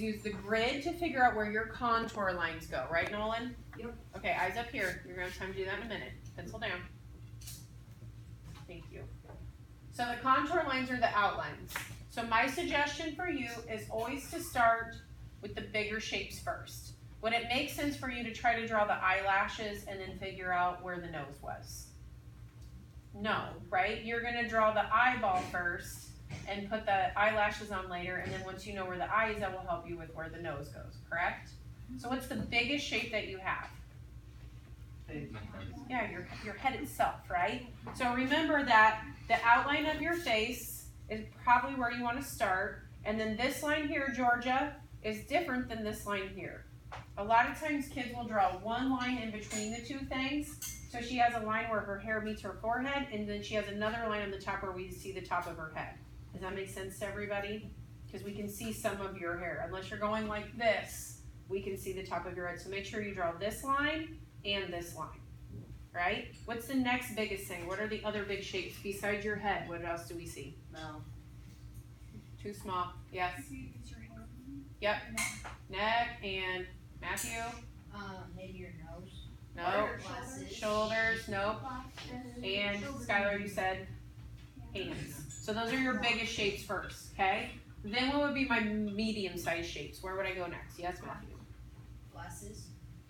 is use the grid to figure out where your contour lines go, right, Nolan? Yep. Okay, eyes up here. You're gonna have time to do that in a minute. Pencil down. Thank you. So the contour lines are the outlines. So my suggestion for you is always to start with the bigger shapes first. Would it make sense for you to try to draw the eyelashes and then figure out where the nose was? No, right? You're gonna draw the eyeball first and put the eyelashes on later, and then once you know where the eye is, that will help you with where the nose goes, correct? So what's the biggest shape that you have? Yeah, your head itself, right? So remember that the outline of your face is probably where you want to start, and then this line here, Georgia, is different than this line here. A lot of times kids will draw one line in between the two things. So she has a line where her hair meets her forehead, and then she has another line on the top where we see the top of her head. Does that make sense to everybody? Because we can see some of your hair. Unless you're going like this, we can see the top of your head. So make sure you draw this line and this line, right? What's the next biggest thing? What are the other big shapes besides your head? What else do we see? Mouth. Too small. Yes. Is your hair? Yep. Neck and Matthew. Maybe your nose. No. Glasses. Shoulders. Nope. And Skylar, you said hands. So those are your biggest shapes first, okay? Then what would be my medium-sized shapes? Where would I go next? Yes, Matthew? Glasses.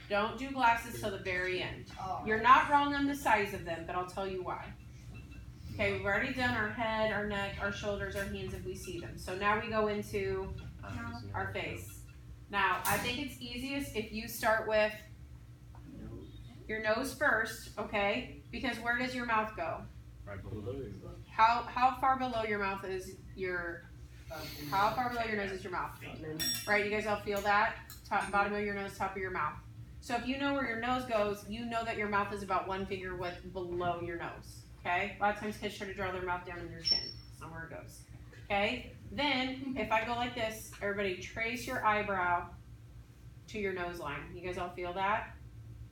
Don't do glasses till the very end. Oh. You're not wrong on the size of them, but I'll tell you why. Okay, we've already done our head, our neck, our shoulders, our hands if we see them. So now we go into our face. Now, I think it's easiest if you start with your nose first, okay? Because where does your mouth go? Right below. How far below your mouth is your, how far below your nose is your mouth? Right, you guys all feel that? Top, bottom of your nose, top of your mouth. So if you know where your nose goes, you know that your mouth is about 1 finger width below your nose, okay? A lot of times kids try to draw their mouth down in their chin. That's not where it goes, okay? Then, if I go like this, everybody trace your eyebrow to your nose line. You guys all feel that?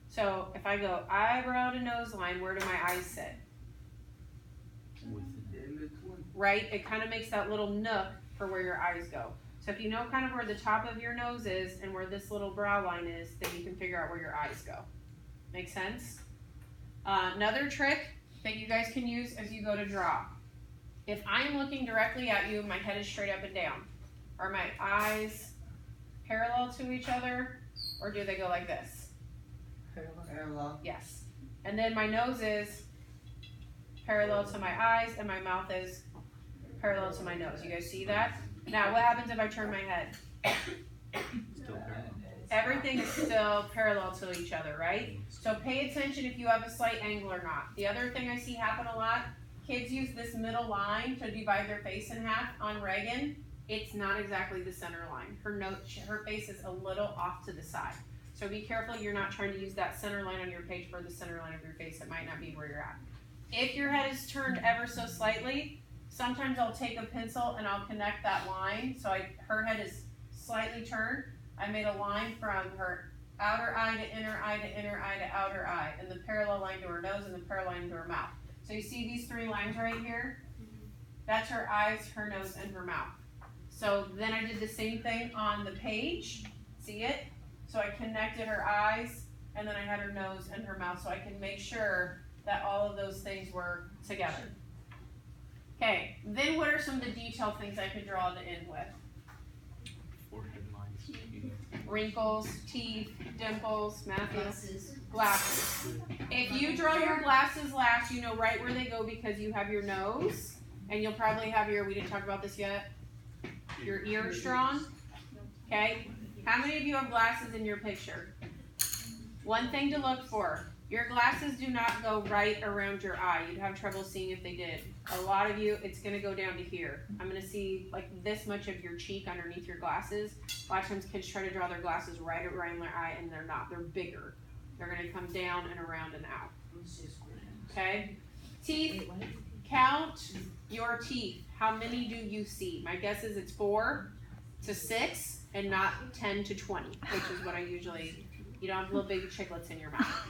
So if I go eyebrow to nose line, where do my eyes sit? Right? It kind of makes that little nook for where your eyes go. So if you know kind of where the top of your nose is and where this little brow line is, then you can figure out where your eyes go. Make sense? Another trick that you guys can use as you go to draw. If I'm looking directly at you, my head is straight up and down. Are my eyes parallel to each other, or do they go like this? Parallel. Yes. And then my nose is parallel to my eyes, and my mouth is parallel to my nose. You guys see that? Now, what happens if I turn my head? Still parallel. Everything is still parallel to each other, right? So pay attention if you have a slight angle or not. The other thing I see happen a lot, kids use this middle line to divide their face in half. On Reagan, it's not exactly the center line. Her face is a little off to the side. So be careful you're not trying to use that center line on your page for the center line of your face. It might not be where you're at. If your head is turned ever so slightly, sometimes I'll take a pencil and I'll connect that line. So her head is slightly turned. I made a line from her outer eye to inner eye to inner eye to outer eye, and the parallel line to her nose and the parallel line to her mouth. So you see these 3 lines right here? That's her eyes, her nose, and her mouth. So then I did the same thing on the page. See it? So I connected her eyes, and then I had her nose and her mouth, so I can make sure that all of those things were together. Okay, then what are some of the detailed things I could draw the end with? Forehead lines. Wrinkles, teeth, dimples, Matthew. Glasses. Glasses. If you draw your glasses last, you know right where they go because you have your nose, and you'll probably have your, we didn't talk about this yet, your ears drawn. Okay? How many of you have glasses in your picture? One thing to look for. Your glasses do not go right around your eye. You'd have trouble seeing if they did. A lot of you, it's going to go down to here. I'm going to see like this much of your cheek underneath your glasses. A lot of times kids try to draw their glasses right around their eye, and they're not. They're bigger. They're going to come down and around and out. Okay? Teeth. Count your teeth. How many do you see? My guess is it's 4 to 6 and not 10 to 20, which is what I usually... You don't have little baby chiclets in your mouth.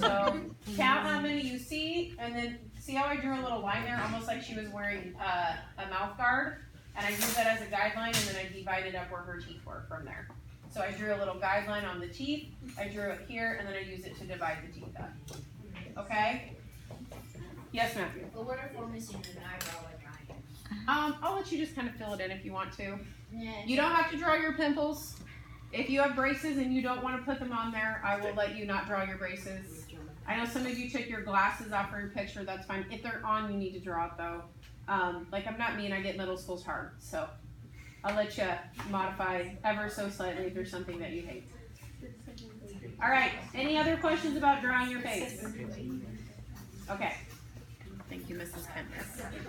So count how many you see, and then see how I drew a little line there, almost like she was wearing a mouth guard. and I use that as a guideline, and then I divided up where her teeth were from there. So I drew a little guideline on the teeth, I drew it here, and then I use it to divide the teeth up. Okay? Yes, Matthew? But what if we're missing an eyebrow like I am? I'll let you just kind of fill it in if you want to. Yeah, You don't have to draw your pimples. If you have braces and you don't want to put them on there, I will let you not draw your braces. I know some of you took your glasses off for your picture, that's fine. If they're on, you need to draw it though. Like I'm not mean, I get middle schools hard, so I'll let you modify ever so slightly if there's something that you hate. All right, any other questions about drawing your face? Okay. Thank you, Mrs. Kentner.